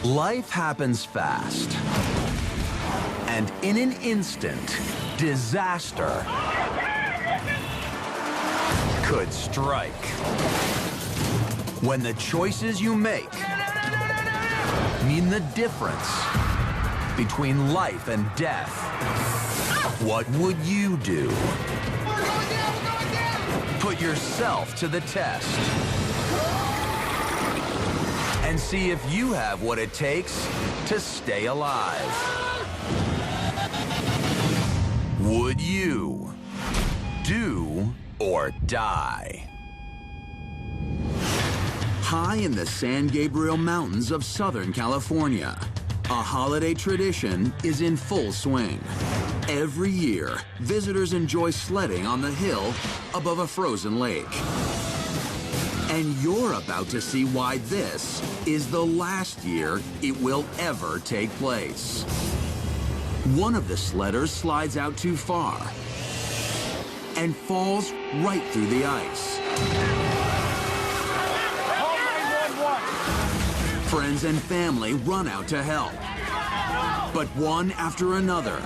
Life happens fast. And in an instant, disaster could strike. When the choices you make mean the difference between life and death, what would you do? Put yourself to the test and see if you have what it takes to stay alive. Would you do or die? High in the San Gabriel Mountains of Southern California, a holiday tradition is in full swing. Every year, visitors enjoy sledding on the hill above a frozen lake. And you're about to see why this is the last year it will ever take place. One of the sledders slides out too far and falls right through the ice. Friends and family run out to help. But one after another,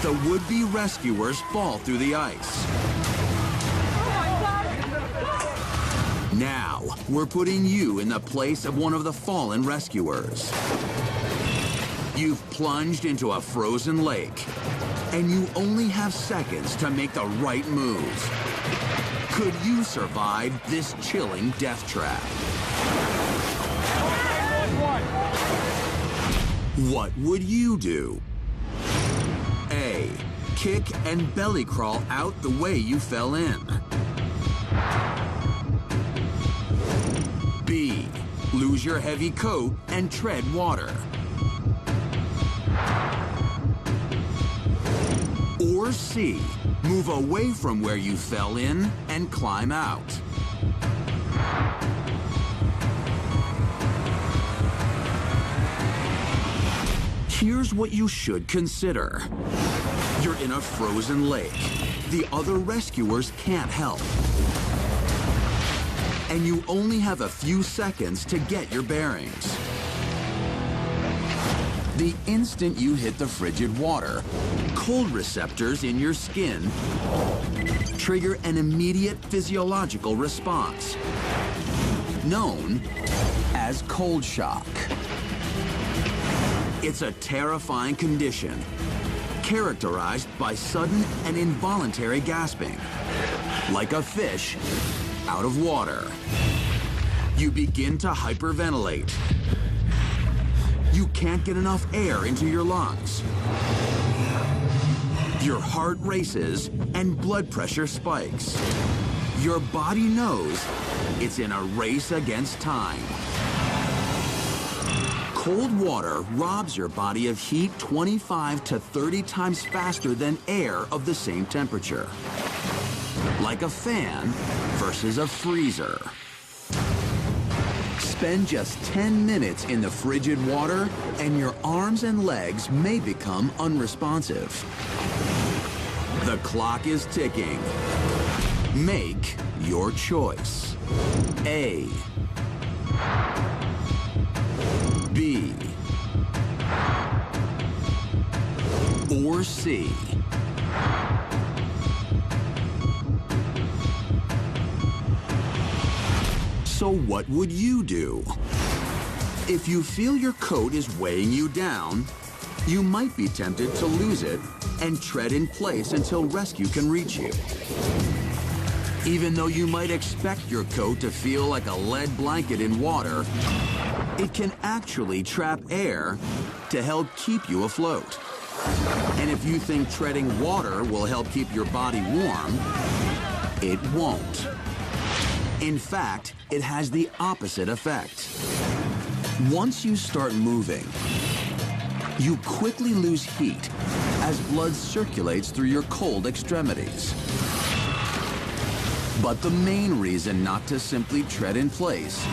the would-be rescuers fall through the ice. Now, we're putting you in the place of one of the fallen rescuers. You've plunged into a frozen lake, and you only have seconds to make the right move. Could you survive this chilling death trap? What would you do? A. Kick and belly crawl out the way you fell in. B. Lose your heavy coat and tread water. Or C. Move away from where you fell in and climb out. Here's what you should consider. You're in a frozen lake. The other rescuers can't help. And you only have a few seconds to get your bearings. The instant you hit the frigid water, cold receptors in your skin trigger an immediate physiological response, known as cold shock. It's a terrifying condition, characterized by sudden and involuntary gasping, like a fish out of water. You begin to hyperventilate. You can't get enough air into your lungs. Your heart races and blood pressure spikes. Your body knows it's in a race against time. Cold water robs your body of heat 25 to 30 times faster than air of the same temperature. Like a fan versus a freezer. Spend just 10 minutes in the frigid water and your arms and legs may become unresponsive. The clock is ticking. Make your choice. A. B. Or C. So what would you do? If you feel your coat is weighing you down, you might be tempted to lose it and tread in place until rescue can reach you. Even though you might expect your coat to feel like a lead blanket in water, it can actually trap air to help keep you afloat. And if you think treading water will help keep your body warm, it won't. In fact, it has the opposite effect. Once you start moving, you quickly lose heat as blood circulates through your cold extremities. But the main reason not to simply tread in place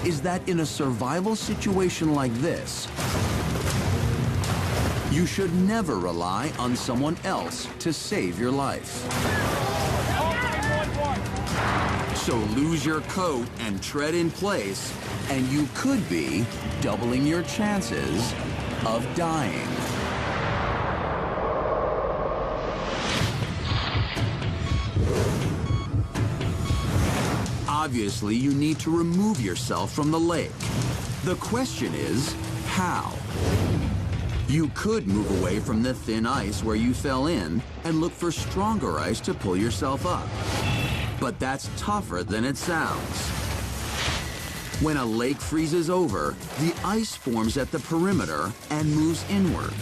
is that in a survival situation like this, you should never rely on someone else to save your life. So lose your coat and tread in place and you could be doubling your chances of dying. Obviously, you need to remove yourself from the lake. The question is, how? You could move away from the thin ice where you fell in and look for stronger ice to pull yourself up. But that's tougher than it sounds. When a lake freezes over, the ice forms at the perimeter and moves inward.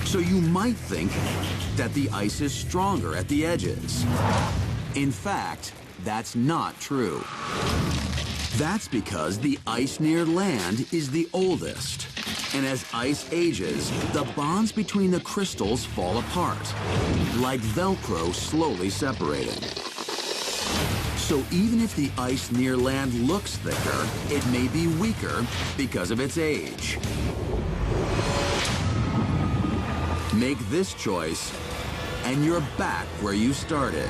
So you might think that the ice is stronger at the edges. In fact, that's not true. That's because the ice near land is the oldest. And as ice ages, the bonds between the crystals fall apart, like Velcro slowly separating. So even if the ice near land looks thicker, it may be weaker because of its age. Make this choice, and you're back where you started.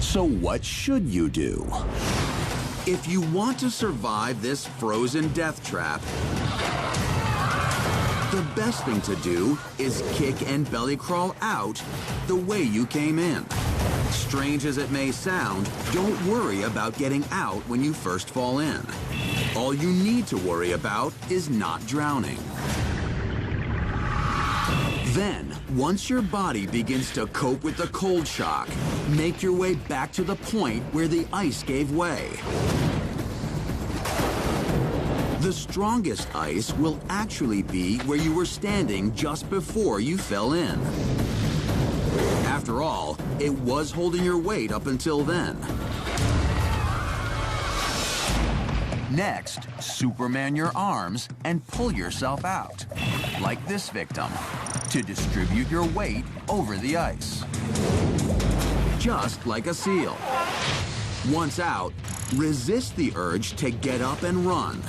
So what should you do? If you want to survive this frozen death trap, the best thing to do is kick and belly crawl out the way you came in. Strange as it may sound, don't worry about getting out when you first fall in. All you need to worry about is not drowning. Then, once your body begins to cope with the cold shock, make your way back to the point where the ice gave way. The strongest ice will actually be where you were standing just before you fell in. After all, it was holding your weight up until then. Next, Superman your arms and pull yourself out, like this victim, to distribute your weight over the ice. Just like a seal. Once out, resist the urge to get up and run.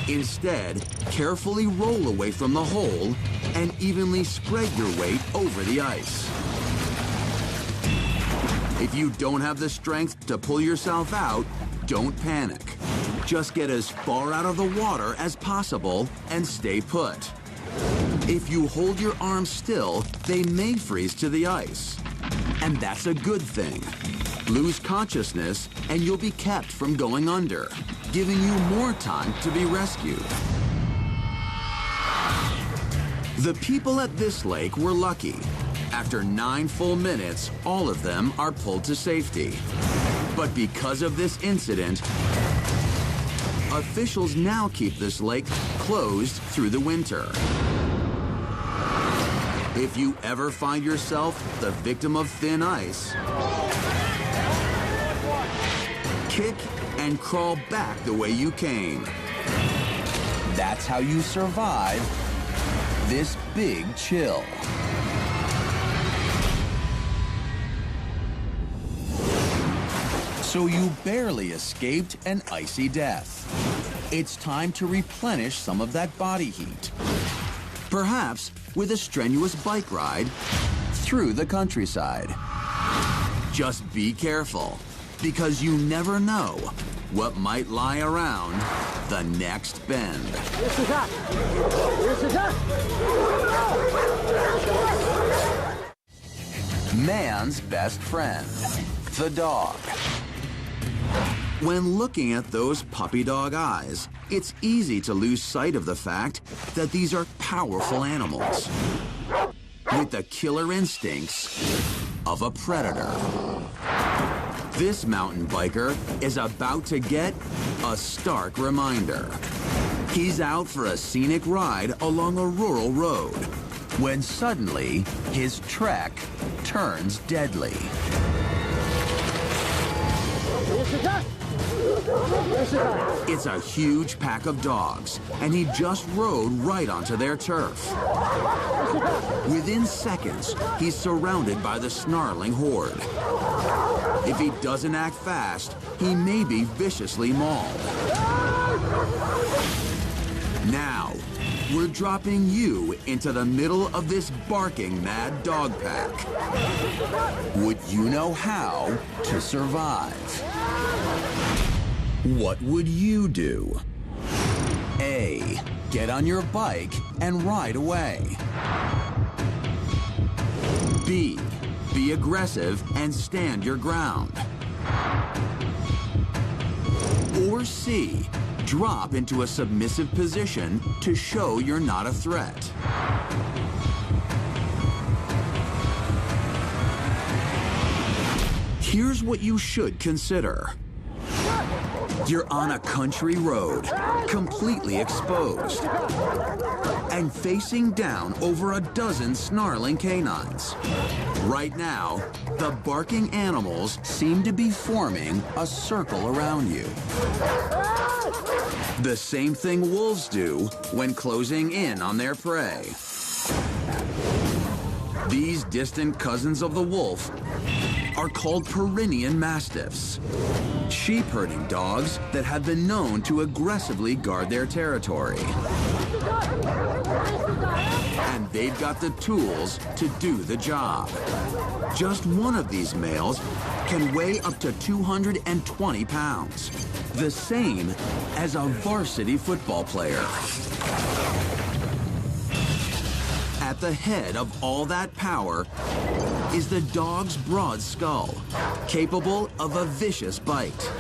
Instead, carefully roll away from the hole and evenly spread your weight over the ice. If you don't have the strength to pull yourself out, don't panic. Just get as far out of the water as possible and stay put. If you hold your arms still, they may freeze to the ice. And that's a good thing. Lose consciousness and you'll be kept from going under, giving you more time to be rescued. The people at this lake were lucky. After 9 full minutes, all of them are pulled to safety. But because of this incident, officials now keep this lake closed through the winter. If you ever find yourself the victim of thin ice, kick and crawl back the way you came. That's how you survive this big chill. So you barely escaped an icy death. It's time to replenish some of that body heat. Perhaps with a strenuous bike ride through the countryside. Just be careful, because you never know what might lie around the next bend. Man's best friend, the dog. When looking at those puppy dog eyes, it's easy to lose sight of the fact that these are powerful animals with the killer instincts of a predator. This mountain biker is about to get a stark reminder. He's out for a scenic ride along a rural road when suddenly his trek turns deadly. It's a huge pack of dogs, and he just rode right onto their turf. Within seconds, he's surrounded by the snarling horde. If he doesn't act fast, he may be viciously mauled. Now, we're dropping you into the middle of this barking mad dog pack. Would you know how to survive? What would you do? A. Get on your bike and ride away. B. Be aggressive and stand your ground. Or C. Drop into a submissive position to show you're not a threat. Here's what you should consider. You're on a country road, completely exposed, and facing down over a dozen snarling canines. Right now, the barking animals seem to be forming a circle around you. The same thing wolves do when closing in on their prey. These distant cousins of the wolf are called Pyrenean Mastiffs, sheep-herding dogs that have been known to aggressively guard their territory. And they've got the tools to do the job. Just one of these males can weigh up to 220 pounds, the same as a varsity football player. At the head of all that power is the dog's broad skull, capable of a vicious bite.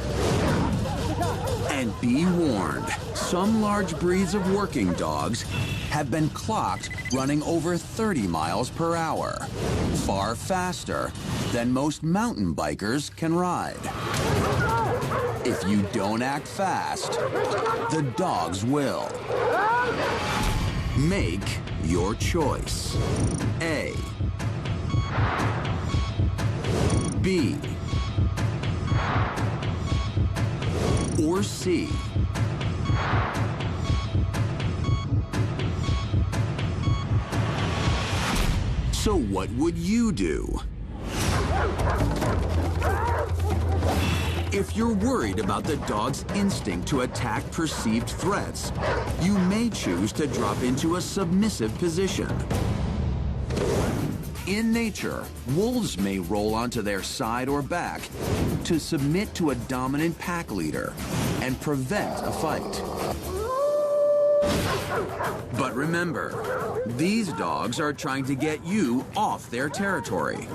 And be warned, some large breeds of working dogs have been clocked running over 30 miles per hour, far faster than most mountain bikers can ride. If you don't act fast, the dogs will. Make your choice. A. B. Or C. So what would you do? If you're worried about the dog's instinct to attack perceived threats, you may choose to drop into a submissive position. In nature, wolves may roll onto their side or back to submit to a dominant pack leader and prevent a fight. But remember, these dogs are trying to get you off their territory.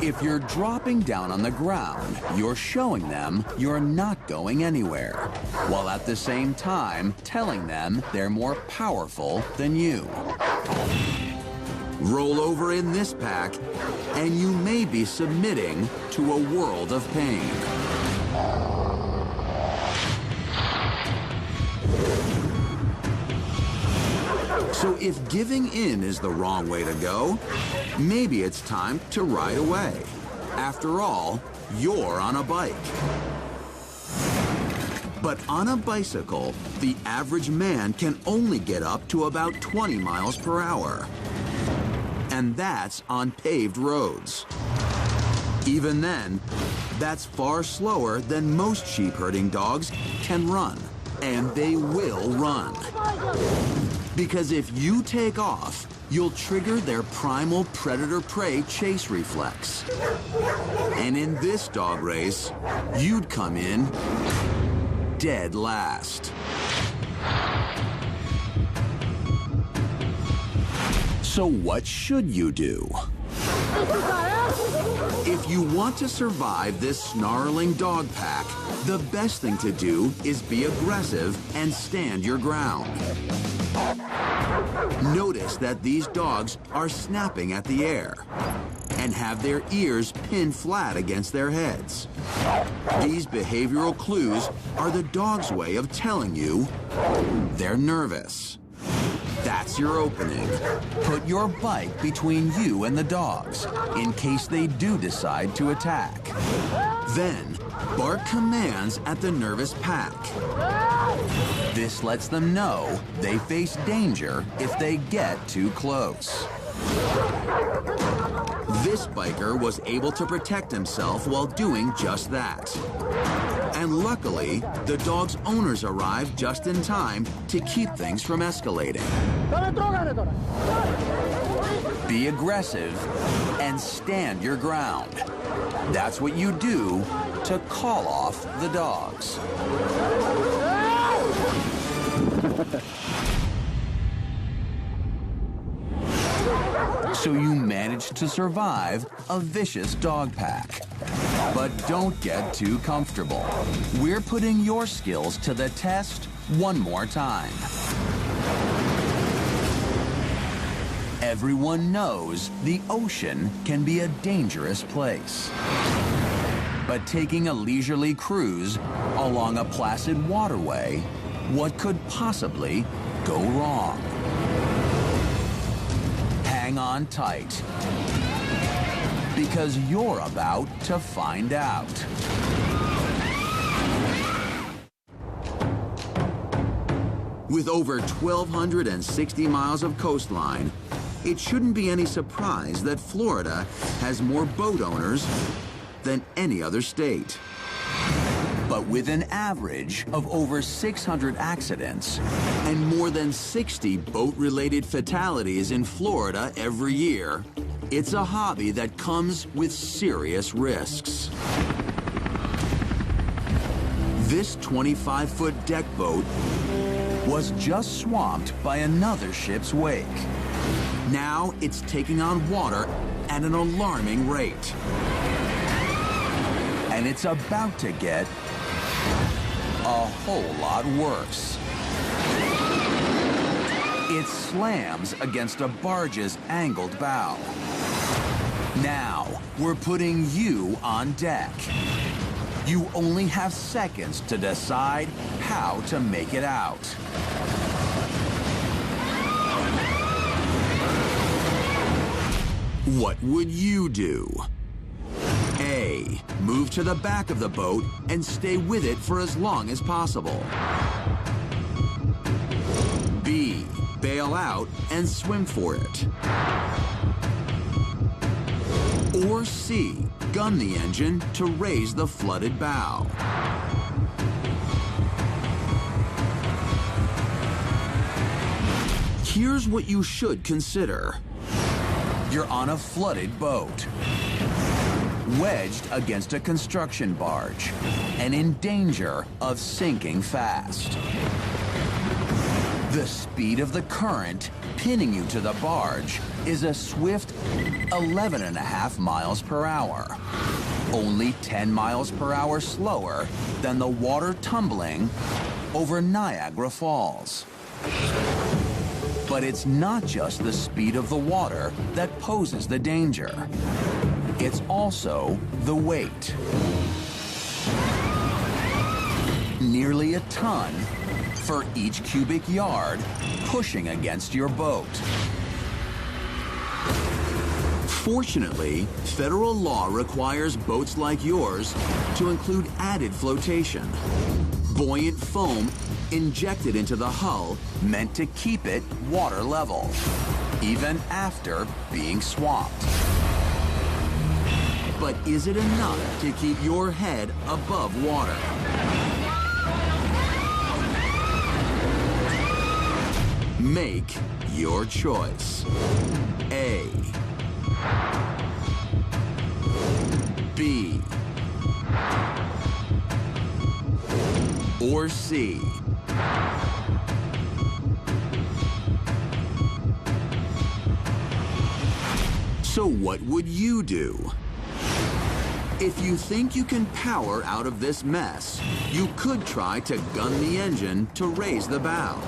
If you're dropping down on the ground, you're showing them you're not going anywhere, while at the same time telling them they're more powerful than you. Roll over in this pack, and you may be submitting to a world of pain. So if giving in is the wrong way to go, maybe it's time to ride away. After all, you're on a bike. But on a bicycle, the average man can only get up to about 20 miles per hour. And that's on paved roads. Even then, that's far slower than most sheep-herding dogs can run. And they will run. Because if you take off, you'll trigger their primal predator-prey chase reflex. And in this dog race, you'd come in dead last. So what should you do? If you want to survive this snarling dog pack, the best thing to do is be aggressive and stand your ground. Notice that these dogs are snapping at the air and have their ears pinned flat against their heads. These behavioral clues are the dog's way of telling you they're nervous. That's your opening. Put your bike between you and the dogs in case they do decide to attack. Then, bark commands at the nervous pack. This lets them know they face danger if they get too close. This biker was able to protect himself while doing just that. And luckily, the dog's owners arrived just in time to keep things from escalating. Be aggressive and stand your ground. That's what you do to call off the dogs. So you managed to survive a vicious dog pack. But don't get too comfortable. We're putting your skills to the test one more time. Everyone knows the ocean can be a dangerous place. But taking a leisurely cruise along a placid waterway, what could possibly go wrong? Hang on tight, because you're about to find out. With over 1,260 miles of coastline, it shouldn't be any surprise that Florida has more boat owners than any other state. But with an average of over 600 accidents and more than 60 boat-related fatalities in Florida every year, it's a hobby that comes with serious risks. This 25-foot deck boat was just swamped by another ship's wake. Now it's taking on water at an alarming rate. And it's about to get a whole lot worse. It slams against a barge's angled bow. Now, we're putting you on deck. You only have seconds to decide how to make it out. What would you do? A. Move to the back of the boat and stay with it for as long as possible. B. Bail out and swim for it. Or C. Gun the engine to raise the flooded bow. Here's what you should consider. You're on a flooded boat, wedged against a construction barge, and in danger of sinking fast. The speed of the current pinning you to the barge is a swift 11.5 miles per hour, only 10 miles per hour slower than the water tumbling over Niagara Falls. But it's not just the speed of the water that poses the danger. It's also the weight. Nearly a ton for each cubic yard pushing against your boat. Fortunately, federal law requires boats like yours to include added flotation. Buoyant foam injected into the hull meant to keep it water level, even after being swamped. But is it enough to keep your head above water? Make your choice. A. B. Or C. So what would you do? If you think you can power out of this mess, you could try to gun the engine to raise the bow.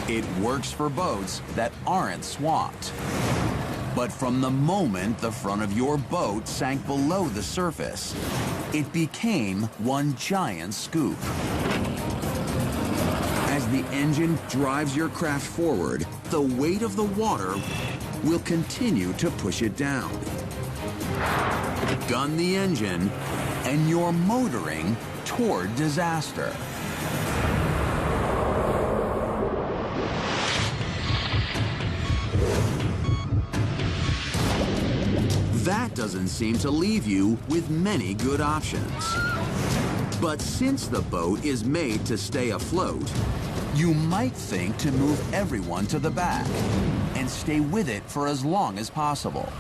It works for boats that aren't swamped. But from the moment the front of your boat sank below the surface, it became one giant scoop. As the engine drives your craft forward, the weight of the water will continue to push it down. Gun the engine, and you're motoring toward disaster. that doesn't seem to leave you with many good options. But since the boat is made to stay afloat, you might think to move everyone to the back and stay with it for as long as possible.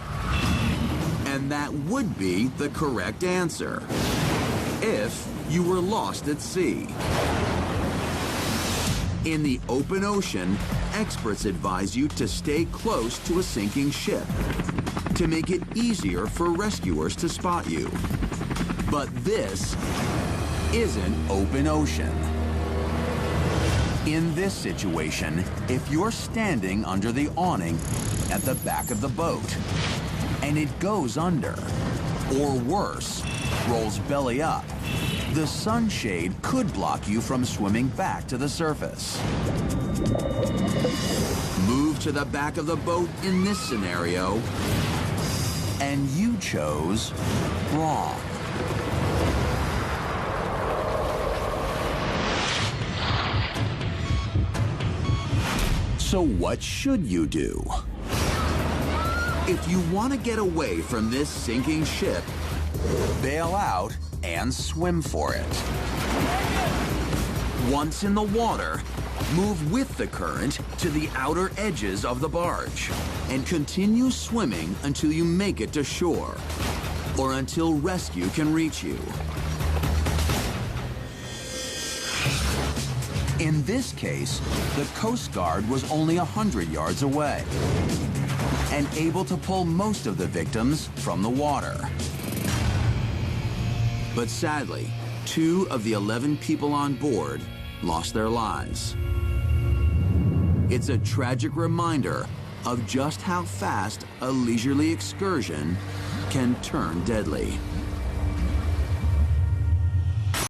And that would be the correct answer if you were lost at sea. In the open ocean, experts advise you to stay close to a sinking ship to make it easier for rescuers to spot you. But this isn't open ocean. In this situation, if you're standing under the awning at the back of the boat and it goes under, or worse, rolls belly up, the sunshade could block you from swimming back to the surface. Move to the back of the boat in this scenario, and you chose wrong. So what should you do? If you want to get away from this sinking ship, bail out and swim for it. Once in the water, move with the current to the outer edges of the barge and continue swimming until you make it to shore or until rescue can reach you. In this case, the Coast Guard was only 100 yards away and able to pull most of the victims from the water. But sadly, 2 of the 11 people on board lost their lives. It's a tragic reminder of just how fast a leisurely excursion can turn deadly.